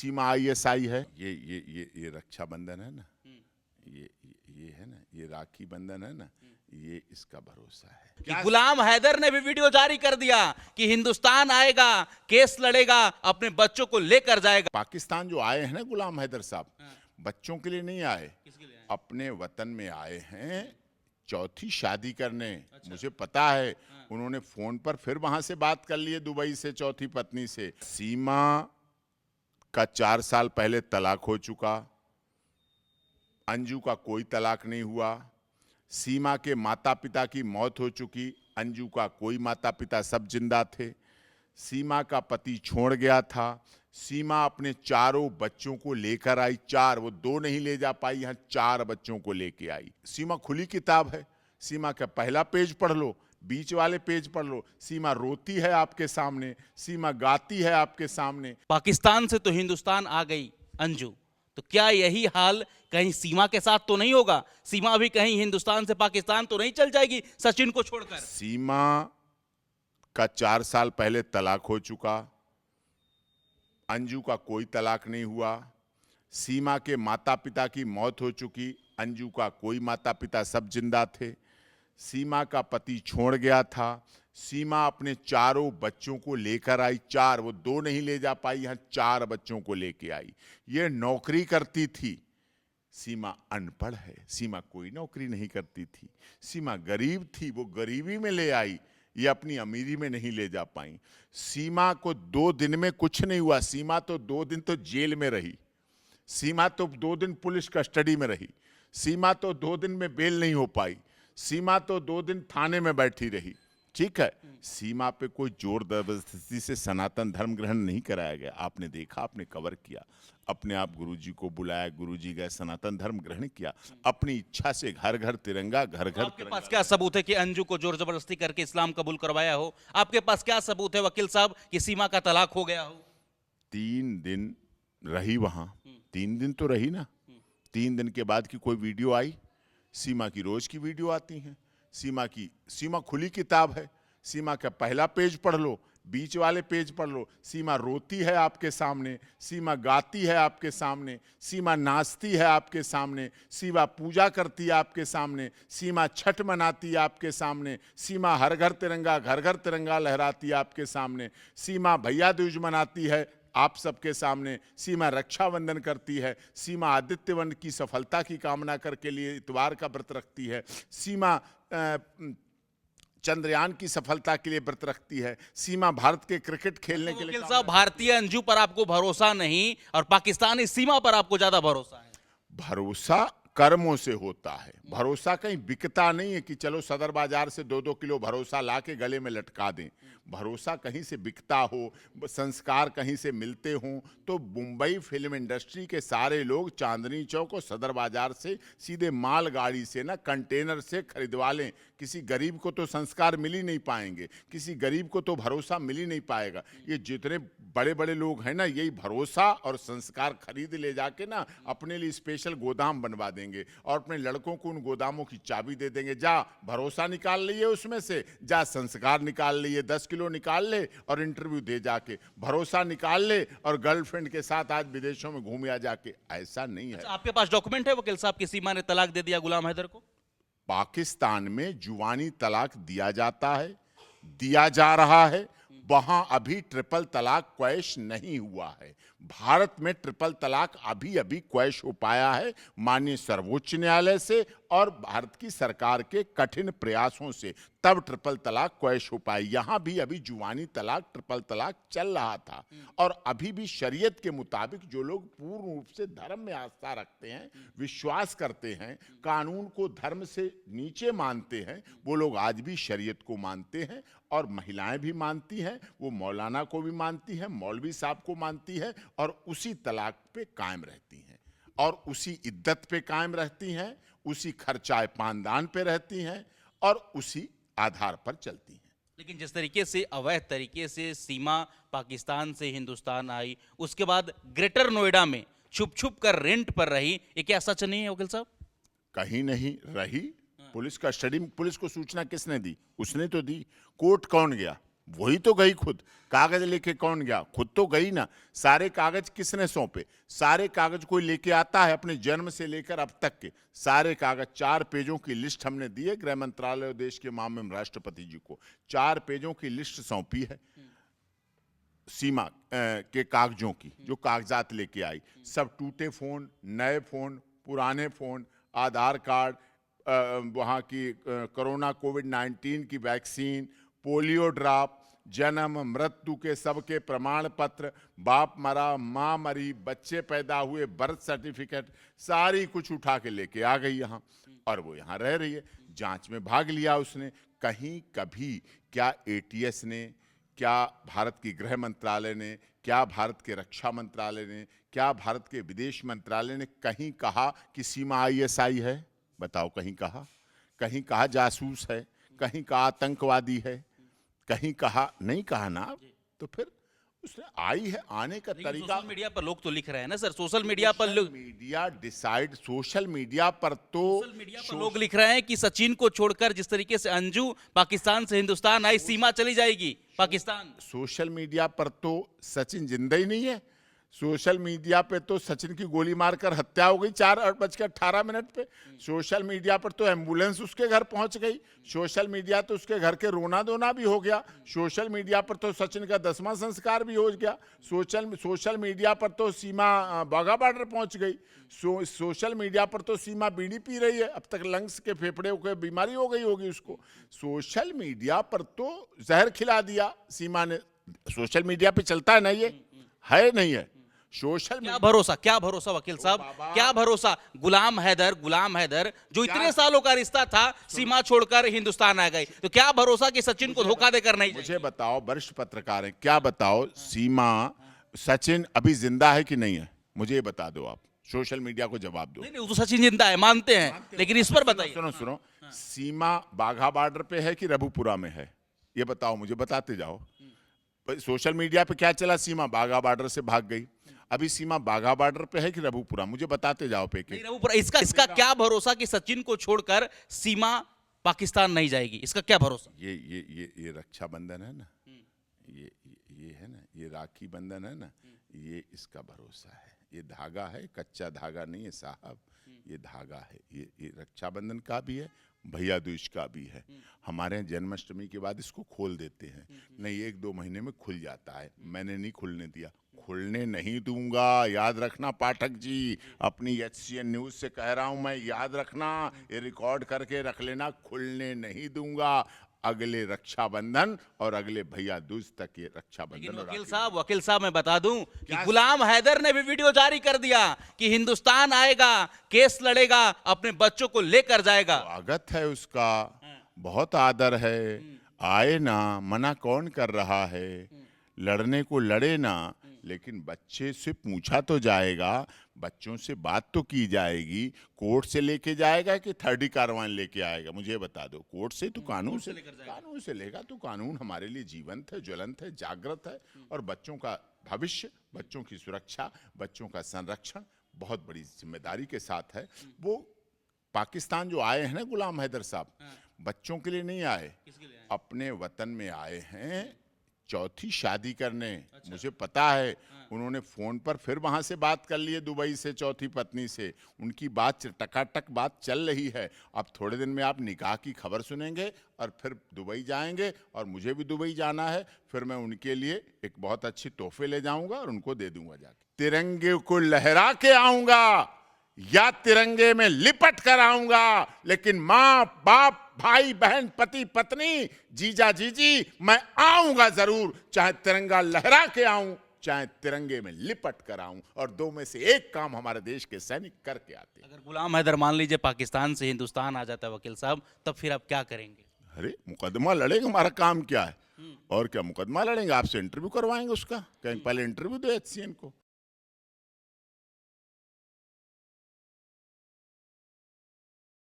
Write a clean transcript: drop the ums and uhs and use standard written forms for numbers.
सीमा ISI है, ये रक्षाबंधन है ना, ये है ना, ये राखी बंधन है ना, ये इसका भरोसा है। कि गुलाम हैदर ने भी वीडियो जारी कर दिया कि हिंदुस्तान आएगा, केस लड़ेगा, अपने बच्चों को लेकर जाएगा। पाकिस्तान जो आए हैं ना गुलाम हैदर साहब, बच्चों के लिए नहीं आए, अपने वतन में आए हैं चौथी शादी करने। मुझे पता है, उन्होंने फोन पर फिर वहां से बात कर ली है दुबई से चौथी पत्नी से। सीमा का 4 साल पहले तलाक हो चुका, अंजू का कोई तलाक नहीं हुआ। सीमा के माता पिता की मौत हो चुकी, अंजू का कोई माता पिता सब जिंदा थे। सीमा का पति छोड़ गया था। सीमा अपने चारों बच्चों को लेकर आई, 4, वो 2 नहीं ले जा पाई, यहाँ 4 बच्चों को लेके आई। सीमा खुली किताब है, सीमा का पहला पेज पढ़ लो, बीच वाले पेज पढ़ लो। सीमा रोती है आपके सामने, सीमा गाती है आपके सामने। पाकिस्तान से तो हिंदुस्तान आ गई अंजू, तो क्या यही हाल कहीं सीमा के साथ तो नहीं होगा? सीमा भी कहीं हिंदुस्तान से पाकिस्तान तो नहीं चल जाएगी सचिन को छोड़कर? सीमा का 4 साल पहले तलाक हो चुका, अंजू का कोई तलाक नहीं हुआ। सीमा के माता पिता की मौत हो चुकी, अंजू का कोई माता पिता सब जिंदा थे। सीमा का पति छोड़ गया था। सीमा अपने चारों बच्चों को लेकर आई, 4, वो 2 नहीं ले जा पाई, यहाँ 4 बच्चों को लेके आई। ये नौकरी करती थी। सीमा अनपढ़ है, सीमा कोई नौकरी नहीं करती थी। सीमा गरीब थी, वो गरीबी में ले आई, ये अपनी अमीरी में नहीं ले जा पाई। सीमा को 2 दिन में कुछ नहीं हुआ, सीमा तो 2 दिन तो जेल में रही, सीमा तो 2 दिन पुलिस कस्टडी में रही, सीमा तो 2 दिन में बेल नहीं हो पाई, सीमा तो 2 दिन थाने में बैठी रही। ठीक है, सीमा पे कोई जोर जबरदस्ती से सनातन धर्म ग्रहण नहीं कराया गया। आपने देखा, आपने कवर किया, अपने आप गुरुजी को बुलाया, गुरुजी गए, सनातन धर्म ग्रहण किया, अपनी इच्छा से घर घर तिरंगा, घर घर आपके पास क्या सबूत है कि अंजू को जोर जबरदस्ती करके इस्लाम कबूल करवाया हो? आपके पास क्या सबूत है वकील साहब कि सीमा का तलाक हो गया हो? 3 दिन रही वहां, 3 दिन तो रही ना। 3 दिन के बाद की कोई वीडियो आई? सीमा की रोज की वीडियो आती हैं। सीमा खुली किताब है, सीमा का पहला पेज पढ़ लो, बीच वाले पेज पढ़ लो। सीमा रोती है आपके सामने, सीमा गाती है आपके सामने, सीमा नाचती है आपके सामने, सीमा पूजा करती है आपके सामने, सीमा छठ मनाती है आपके सामने, सीमा हर घर तिरंगा लहराती है आपके सामने, सीमा भैया दूज मनाती है आप सबके सामने, सीमा रक्षाबंधन करती है, सीमा आदित्य वन की सफलता की कामना करके लिए इतवार का व्रत रखती है, सीमा चंद्रयान की सफलता के लिए व्रत रखती है, सीमा भारत के क्रिकेट खेलने के लिए। वकील साहब, भारतीय अंजू पर आपको भरोसा नहीं और पाकिस्तानी सीमा पर आपको ज्यादा भरोसा है? भरोसा कर्मों से होता है, भरोसा कहीं बिकता नहीं है कि चलो सदर बाजार से 2-2 किलो भरोसा ला के गले में लटका दें। भरोसा कहीं से बिकता हो, संस्कार कहीं से मिलते हों, तो मुंबई फिल्म इंडस्ट्री के सारे लोग चांदनी चौक और सदर बाजार से सीधे मालगाड़ी से ना कंटेनर से खरीदवा लें। किसी गरीब को तो संस्कार मिल ही नहीं पाएंगे, किसी गरीब को तो भरोसा मिल ही नहीं पाएगा। ये जितने बड़े बड़े लोग हैं ना, यही भरोसा और संस्कार खरीद ले जाके ना अपने लिए स्पेशल गोदाम बनवा देंगे और अपने लड़कों को उन गोदामों की चाबी दे देंगे। जा भरोसा निकाल लिए उसमें से, जा संस्कार निकाल लिए, 10 किलो निकाल ले और इंटरव्यू दे जाके, भरोसा निकाल ले और गर्लफ्रेंड के साथ आज विदेशों में घूम आ जाके। ऐसा नहीं है। आपके पास डॉक्यूमेंट है वकील साहब कि सीमा ने तलाक दे दिया गुलाम हैदर को? पाकिस्तान में जुबानी तलाक दिया जाता है, दिया जा रहा है, वहां अभी ट्रिपल तलाक क्वैश नहीं हुआ है। भारत में ट्रिपल तलाक अभी अभी क्वैश हो पाया है माननीय सर्वोच्च न्यायालय से और भारत की सरकार के कठिन प्रयासों से, तब ट्रिपल तलाक क्वैश हो पाए। यहां भी अभी जुबानी तलाक, ट्रिपल तलाक चल रहा था और अभी भी शरीयत के मुताबिक जो लोग पूर्ण रूप से धर्म में आस्था रखते हैं, विश्वास करते हैं, कानून को धर्म से नीचे मानते हैं, वो लोग आज भी शरीयत को मानते हैं और महिलाएं भी मानती हैं, वो मौलाना को भी मानती हैं, मौलवी साहब को मानती हैं और उसी तलाक पे कायम रहती हैं और उसी इद्दत पे कायम रहती हैं, उसी खर्चाए पानदान पे रहती हैं और उसी आधार पर चलती हैं। लेकिन जिस तरीके से अवैध तरीके से सीमा पाकिस्तान से हिंदुस्तान आई, उसके बाद ग्रेटर नोएडा में छुप छुप कर रेंट पर रही, ये क्या सच नहीं है वकील साहब? कहीं नहीं रही। पुलिस का स्टडी, पुलिस को सूचना किसने दी? उसने तो दी। कोर्ट कौन गया? वही तो गई खुद। कागज लेके कौन गया? खुद तो गई ना। सारे कागज किसने सौंपे? सारे कागज कोई लेके आता है? अपने जन्म से लेकर अब तक के सारे कागज, 4 पेजों की लिस्ट हमने दी है गृह मंत्रालय और देश के मामले में राष्ट्रपति जी को। 4 पेजों की लिस्ट सौंपी है सीमा के कागजों की, जो कागजात लेके आई। सब टूटे फोन, नए फोन, पुराने फोन, आधार कार्ड, वहाँ की कोरोना कोविड-19 की वैक्सीन, पोलियो ड्रॉप, जन्म मृत्यु के सबके प्रमाण पत्र, बाप मरा, माँ मरी, बच्चे पैदा हुए, बर्थ सर्टिफिकेट, सारी कुछ उठा के लेके आ गई यहाँ, और वो यहाँ रह रही है। जांच में भाग लिया उसने। कहीं कभी क्या एटीएस ने, क्या भारत की गृह मंत्रालय ने, क्या भारत के रक्षा मंत्रालय ने, क्या भारत के विदेश मंत्रालय ने कहीं कहा कि सीमा आईएसआई है? बताओ, कहीं कहा? कहीं कहा जासूस है? कहीं कहा आतंकवादी है? कहीं कहा? नहीं कहा ना। तो फिर उसने आई है, आने का तरीका। सोशल मीडिया पर लोग तो लिख रहे हैं ना सर, सोशल मीडिया पर लोग, मीडिया डिसाइड, सोशल मीडिया पर तो लोग लिख रहे हैं कि सचिन को छोड़कर जिस तरीके से अंजू पाकिस्तान से हिंदुस्तान आई, सीमा चली जाएगी पाकिस्तान। सोशल मीडिया पर तो सचिन जिंदा ही नहीं है। सोशल मीडिया पे तो सचिन की गोली मारकर हत्या हो गई 4:18 पे। सोशल मीडिया पर तो एम्बुलेंस उसके घर पहुंच गई। सोशल मीडिया तो उसके घर के रोना धोना भी हो गया। सोशल मीडिया पर तो सचिन का 10वां संस्कार भी हो गया। सोशल मीडिया पर तो सीमा बाघा बॉर्डर पहुंच गई। सोशल मीडिया पर तो सीमा बीड़ी पी रही है, अब तक लंग्स के फेफड़े को बीमारी हो गई होगी उसको। सोशल मीडिया पर तो जहर खिला दिया सीमा ने। सोशल मीडिया पे चलता है ना, ये है नहीं है सोशल। क्या भरोसा वकील साहब, क्या भरोसा? गुलाम हैदर जो इतने सालों का रिश्ता था, सीमा छोड़कर हिंदुस्तान आ गए, तो क्या भरोसा कि सचिन को धोखा देकर नहीं? मुझे बताओ, वरिष्ठ पत्रकार हैं, क्या बताओ, सीमा, सचिन अभी जिंदा है कि नहीं है? मुझे ये बता दो आप, सोशल मीडिया को जवाब दो। नहीं, वो तो सचिन जिंदा है, मानते हैं, लेकिन इस पर बताइए। सुनो, सीमा बाघा बॉर्डर पे है कि रघुपुरा में है? ये बताओ मुझे, बताते जाओ। सोशल मीडिया पे क्या चला? सीमा बाघा बॉर्डर से भाग गई। अभी सीमा बाघा बॉर्डर पे है कि रघुपुरा? मुझे बताते जाओ पे के। रघुपुरा। इसका क्या भरोसा कि सचिन को छोड़कर सीमा पाकिस्तान नहीं जाएगी? इसका क्या भरोसा? ये रक्षाबंधन है ना, ये है ना, ये राखी बंधन है ना, ये इसका भरोसा है। ये धागा है, कच्चा धागा नहीं है साहब, ये धागा है। ये रक्षाबंधन का भी है, भैया दूज का भी है। हमारे यहाँ जन्माष्टमी के बाद इसको खोल देते हैं, नहीं 1-2 महीने में खुल जाता है। मैंने नहीं खुलने दिया, खुलने नहीं दूंगा। याद रखना पाठक जी, अपनी HCN न्यूज से कह रहा हूं मैं, याद रखना, ये रिकॉर्ड करके रख लेना, खुलने नहीं दूंगा। अगले रक्षाबंधन और अगले भैया दूज तक ये रक्षाबंधन। वकील साहब मैं बता दूं कि गुलाम हैदर ने भी वीडियो जारी कर दिया कि हिंदुस्तान आएगा, केस लड़ेगा, अपने बच्चों को लेकर जाएगा। स्वागत है उसका, बहुत आदर है, आए ना, मना कौन कर रहा है? लड़ने को लड़े ना, लेकिन बच्चे से पूछा तो जाएगा, बच्चों से बात तो की जाएगी। कोर्ट से लेके जाएगा कि 3rd कार्रवाई लेके आएगा? मुझे बता दो। कोर्ट से तो कानून से लेगा तो कानून हमारे लिए जीवंत है, ज्वलंत है, जागृत है, और बच्चों का भविष्य, बच्चों की सुरक्षा, बच्चों का संरक्षण बहुत बड़ी जिम्मेदारी के साथ है। वो पाकिस्तान जो आए हैं ना गुलाम हैदर साहब, बच्चों के लिए नहीं आए, अपने वतन में आए हैं 4थी शादी करने। मुझे पता है, उन्होंने फोन पर फिर वहां से बात कर ली है दुबई से 4थी पत्नी से। उनकी बात टकाटक बात चल रही है। अब थोड़े दिन में आप निकाह की खबर सुनेंगे और फिर दुबई जाएंगे, और मुझे भी दुबई जाना है। फिर मैं उनके लिए एक बहुत अच्छी तोहफे ले जाऊंगा और उनको दे दूंगा जाके। तिरंगे को लहरा के आऊंगा या तिरंगे में लिपट कर आऊंगा, लेकिन माँ बाप, भाई बहन, पति पत्नी, जीजा जीजी, मैं आऊंगा जरूर। चाहे तिरंगा लहरा के आऊं, चाहे तिरंगे में लिपट कर आऊं, और 2 में से एक काम हमारे देश के सैनिक करके आते हैं। अगर गुलाम हैदर मान लीजिए पाकिस्तान से हिंदुस्तान आ जाता है वकील साहब, तब फिर आप क्या करेंगे? अरे मुकदमा लड़ेगा, हमारा काम क्या है? और क्या मुकदमा लड़ेंगे? आपसे इंटरव्यू करवाएंगे उसका, कहीं पहले इंटरव्यू दो HCN को।